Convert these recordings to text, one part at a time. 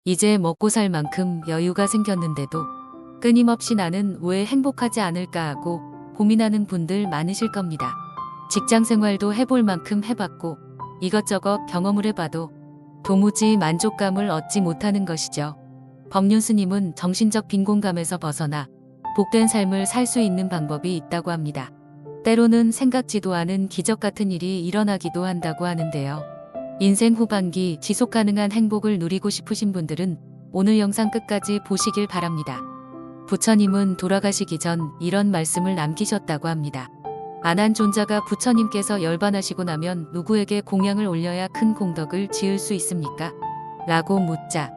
이제 먹고 살 만큼 여유가 생겼는데도 끊임없이 나는 왜 행복하지 않을까 하고 고민하는 분들 많으실 겁니다. 직장 생활도 해볼 만큼 해봤고 이것저것 경험을 해봐도 도무지 만족감을 얻지 못하는 것이죠. 법륜스님은 정신적 빈곤감에서 벗어나 복된 삶을 살 수 있는 방법이 있다고 합니다. 때로는 생각지도 않은 기적 같은 일이 일어나기도 한다고 하는데요. 인생 후반기 지속 가능한 행복을 누리고 싶으신 분들은 오늘 영상 끝까지 보시길 바랍니다. 부처님은 돌아가시기 전 이런 말씀을 남기셨다고 합니다. 안한존자가 부처님께서 열반하시고 나면 누구에게 공양을 올려야 큰 공덕을 지을 수 있습니까? 라고 묻자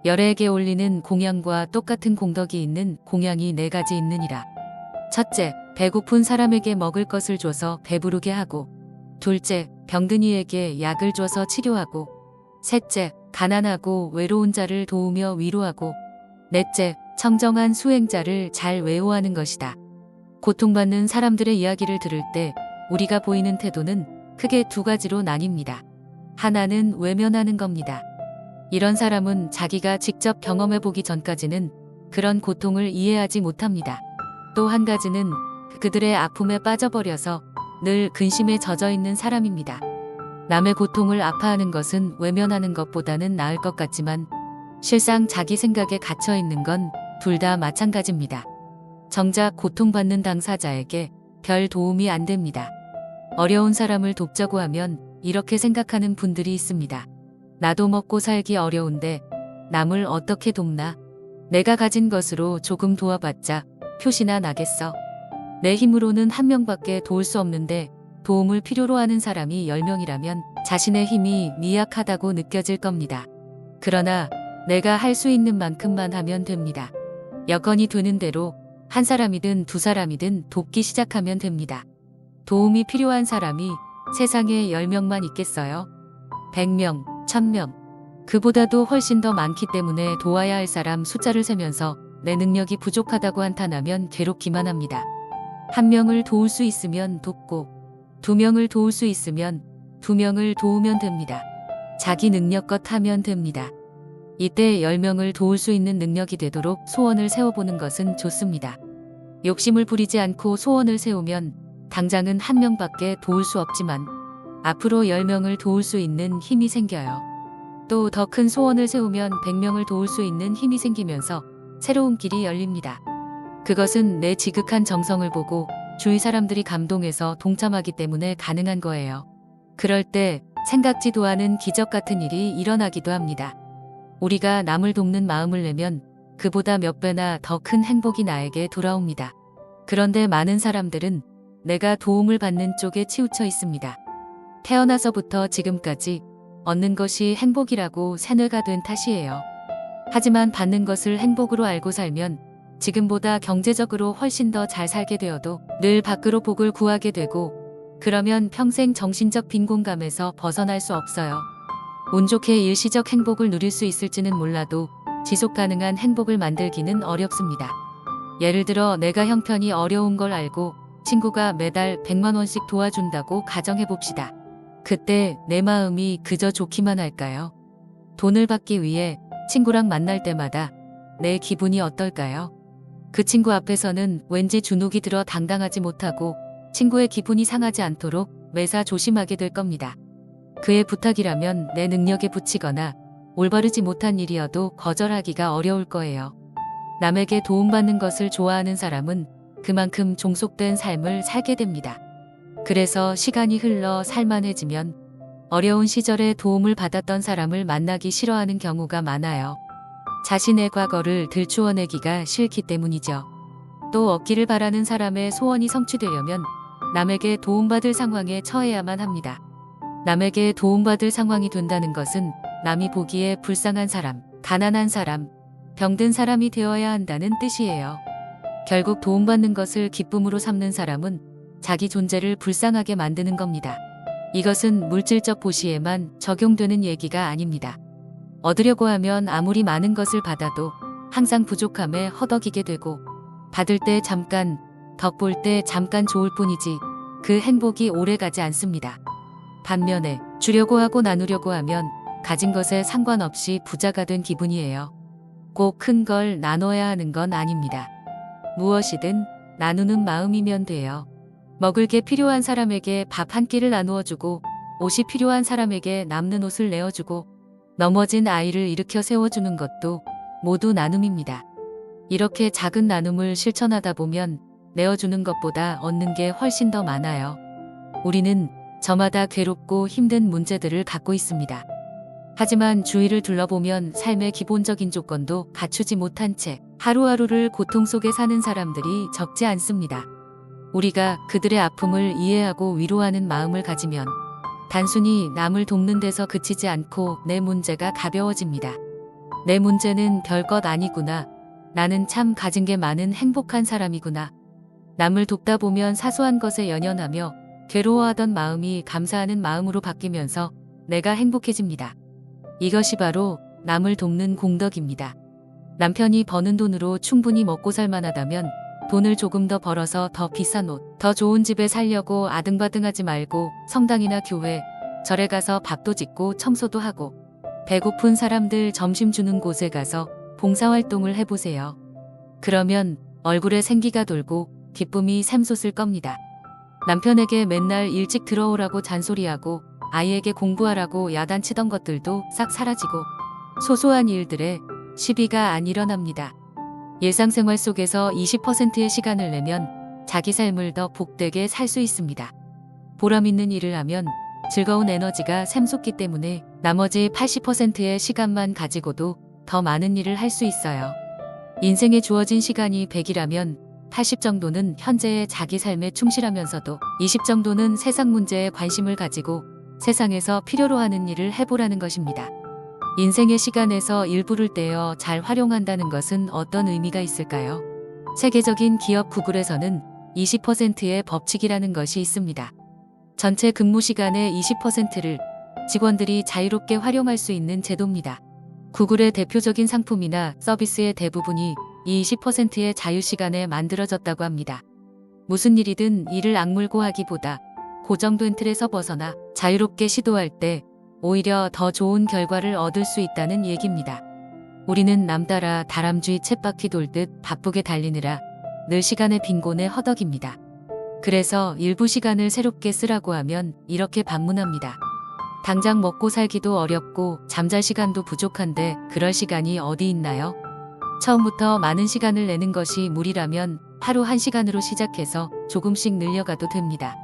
열애에게 올리는 공양과 똑같은 공덕이 있는 공양이 4가지 있느니라. 첫째, 배고픈 사람에게 먹을 것을 줘서 배부르게 하고, 둘째, 병든 이에게 약을 줘서 치료하고, 셋째, 가난하고 외로운 자를 도우며 위로하고, 넷째, 청정한 수행자를 잘 외워하는 것이다. 고통받는 사람들의 이야기를 들을 때 우리가 보이는 태도는 크게 2가지로 나뉩니다. 하나는 외면하는 겁니다. 이런 사람은 자기가 직접 경험해보기 전까지는 그런 고통을 이해하지 못합니다. 또 한 가지는 그들의 아픔에 빠져버려서 늘 근심에 젖어 있는 사람입니다. 남의 고통을 아파하는 것은 외면하는 것보다는 나을 것 같지만 실상 자기 생각에 갇혀 있는 건 둘 다 마찬가지입니다. 정작 고통받는 당사자에게 별 도움이 안 됩니다. 어려운 사람을 돕자고 하면 이렇게 생각하는 분들이 있습니다. 나도 먹고 살기 어려운데 남을 어떻게 돕나? 내가 가진 것으로 조금 도와봤자 표시나 나겠어. 내 힘으로는 1명밖에 도울 수 없는데 도움을 필요로 하는 사람이 10명이라면 자신의 힘이 미약하다고 느껴질 겁니다. 그러나 내가 할 수 있는 만큼만 하면 됩니다. 여건이 되는 대로 한 사람이든 2사람이든 돕기 시작하면 됩니다. 도움이 필요한 사람이 세상에 10명만 있겠어요? 100명, 1000명. 그보다도 훨씬 더 많기 때문에 도와야 할 사람 숫자를 세면서 내 능력이 부족하다고 한탄하면 괴롭기만 합니다. 1명을 도울 수 있으면 돕고 2명을 도울 수 있으면 2명을 도우면 됩니다. 자기 능력껏 하면 됩니다. 이때 10명을 도울 수 있는 능력이 되도록 소원을 세워보는 것은 좋습니다. 욕심을 부리지 않고 소원을 세우면 당장은 1명밖에 도울 수 없지만 앞으로 10명을 도울 수 있는 힘이 생겨요. 또 더 큰 소원을 세우면 100명을 도울 수 있는 힘이 생기면서 새로운 길이 열립니다. 그것은 내 지극한 정성을 보고 주위 사람들이 감동해서 동참하기 때문에 가능한 거예요. 그럴 때 생각지도 않은 기적 같은 일이 일어나기도 합니다. 우리가 남을 돕는 마음을 내면 그보다 몇 배나 더 큰 행복이 나에게 돌아옵니다. 그런데 많은 사람들은 내가 도움을 받는 쪽에 치우쳐 있습니다. 태어나서부터 지금까지 얻는 것이 행복이라고 세뇌가 된 탓이에요. 하지만 받는 것을 행복으로 알고 살면 지금보다 경제적으로 훨씬 더 잘 살게 되어도 늘 밖으로 복을 구하게 되고 그러면 평생 정신적 빈곤감에서 벗어날 수 없어요. 운 좋게 일시적 행복을 누릴 수 있을지는 몰라도 지속 가능한 행복을 만들기는 어렵습니다. 예를 들어 내가 형편이 어려운 걸 알고 친구가 매달 100만 원씩 도와준다고 가정해봅시다. 그때 내 마음이 그저 좋기만 할까요? 돈을 받기 위해 친구랑 만날 때마다 내 기분이 어떨까요? 그 친구 앞에서는 왠지 주눅이 들어 당당하지 못하고 친구의 기분이 상하지 않도록 매사 조심하게 될 겁니다. 그의 부탁이라면 내 능력에 부치거나 올바르지 못한 일이어도 거절하기가 어려울 거예요. 남에게 도움받는 것을 좋아하는 사람은 그만큼 종속된 삶을 살게 됩니다. 그래서 시간이 흘러 살만해지면 어려운 시절에 도움을 받았던 사람을 만나기 싫어하는 경우가 많아요. 자신의 과거를 들추어내기가 싫기 때문이죠. 또 얻기를 바라는 사람의 소원이 성취되려면 남에게 도움받을 상황에 처해야만 합니다. 남에게 도움받을 상황이 된다는 것은 남이 보기에 불쌍한 사람, 가난한 사람, 병든 사람이 되어야 한다는 뜻이에요. 결국 도움받는 것을 기쁨으로 삼는 사람은 자기 존재를 불쌍하게 만드는 겁니다. 이것은 물질적 보시에만 적용되는 얘기가 아닙니다. 얻으려고 하면 아무리 많은 것을 받아도 항상 부족함에 허덕이게 되고 받을 때 잠깐, 덕볼 때 잠깐 좋을 뿐이지 그 행복이 오래가지 않습니다. 반면에 주려고 하고 나누려고 하면 가진 것에 상관없이 부자가 된 기분이에요. 꼭 큰 걸 나눠야 하는 건 아닙니다. 무엇이든 나누는 마음이면 돼요. 먹을 게 필요한 사람에게 밥 한 끼를 나누어주고, 옷이 필요한 사람에게 남는 옷을 내어주고, 넘어진 아이를 일으켜 세워주는 것도 모두 나눔입니다. 이렇게 작은 나눔을 실천하다 보면 내어주는 것보다 얻는 게 훨씬 더 많아요. 우리는 저마다 괴롭고 힘든 문제들을 갖고 있습니다. 하지만 주위를 둘러보면 삶의 기본적인 조건도 갖추지 못한 채 하루하루를 고통 속에 사는 사람들이 적지 않습니다. 우리가 그들의 아픔을 이해하고 위로하는 마음을 가지면 단순히 남을 돕는 데서 그치지 않고 내 문제가 가벼워집니다. 내 문제는 별것 아니구나. 나는 참 가진 게 많은 행복한 사람이구나. 남을 돕다 보면 사소한 것에 연연하며 괴로워하던 마음이 감사하는 마음으로 바뀌면서 내가 행복해집니다. 이것이 바로 남을 돕는 공덕입니다. 남편이 버는 돈으로 충분히 먹고 살만하다면 돈을 조금 더 벌어서 더 비싼 옷, 더 좋은 집에 살려고 아등바등하지 말고 성당이나 교회, 절에 가서 밥도 짓고 청소도 하고 배고픈 사람들 점심 주는 곳에 가서 봉사활동을 해보세요. 그러면 얼굴에 생기가 돌고 기쁨이 샘솟을 겁니다. 남편에게 맨날 일찍 들어오라고 잔소리하고 아이에게 공부하라고 야단치던 것들도 싹 사라지고 소소한 일들에 시비가 안 일어납니다. 일상생활 속에서 20%의 시간을 내면 자기 삶을 더 복되게 살 수 있습니다. 보람 있는 일을 하면 즐거운 에너지가 샘솟기 때문에 나머지 80%의 시간만 가지고도 더 많은 일을 할 수 있어요. 인생에 주어진 시간이 100이라면 80 정도는 현재의 자기 삶에 충실하면서도 20 정도는 세상 문제에 관심을 가지고 세상에서 필요로 하는 일을 해보라는 것입니다. 인생의 시간에서 일부를 떼어 잘 활용한다는 것은 어떤 의미가 있을까요? 세계적인 기업 구글에서는 20%의 법칙이라는 것이 있습니다. 전체 근무 시간의 20%를 직원들이 자유롭게 활용할 수 있는 제도입니다. 구글의 대표적인 상품이나 서비스의 대부분이 이 20%의 자유시간에 만들어졌다고 합니다. 무슨 일이든 이를 악물고 하기보다 고정된 틀에서 벗어나 자유롭게 시도할 때 오히려 더 좋은 결과를 얻을 수 있다는 얘기입니다. 우리는 남 따라 다람쥐 쳇바퀴 돌듯 바쁘게 달리느라 늘 시간의 빈곤에 허덕입니다. 그래서 일부 시간을 새롭게 쓰라고 하면 이렇게 반문합니다. 당장 먹고 살기도 어렵고 잠잘 시간도 부족한데 그럴 시간이 어디 있나요? 처음부터 많은 시간을 내는 것이 무리라면 하루 1시간으로 시작해서 조금씩 늘려가도 됩니다.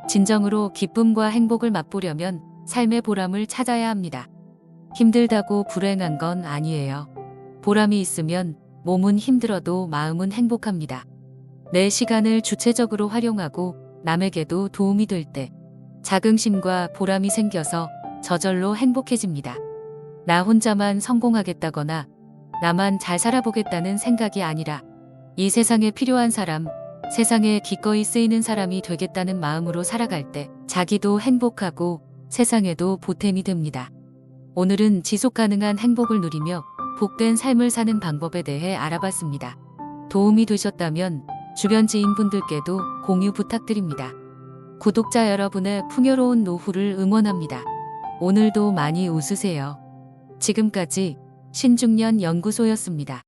진정으로 기쁨과 행복을 맛보려면 삶의 보람을 찾아야 합니다. 힘들다고 불행한 건 아니에요. 보람이 있으면 몸은 힘들어도 마음은 행복합니다. 내 시간을 주체적으로 활용하고 남에게도 도움이 될 때 자긍심과 보람이 생겨서 저절로 행복해집니다. 나 혼자만 성공하겠다거나 나만 잘 살아보겠다는 생각이 아니라 이 세상에 필요한 사람, 세상에 기꺼이 쓰이는 사람이 되겠다는 마음으로 살아갈 때 자기도 행복하고 세상에도 보탬이 됩니다. 오늘은 지속 가능한 행복을 누리며 복된 삶을 사는 방법에 대해 알아봤습니다. 도움이 되셨다면 주변 지인분들께도 공유 부탁드립니다. 구독자 여러분의 풍요로운 노후를 응원합니다. 오늘도 많이 웃으세요. 지금까지 신중년 연구소였습니다.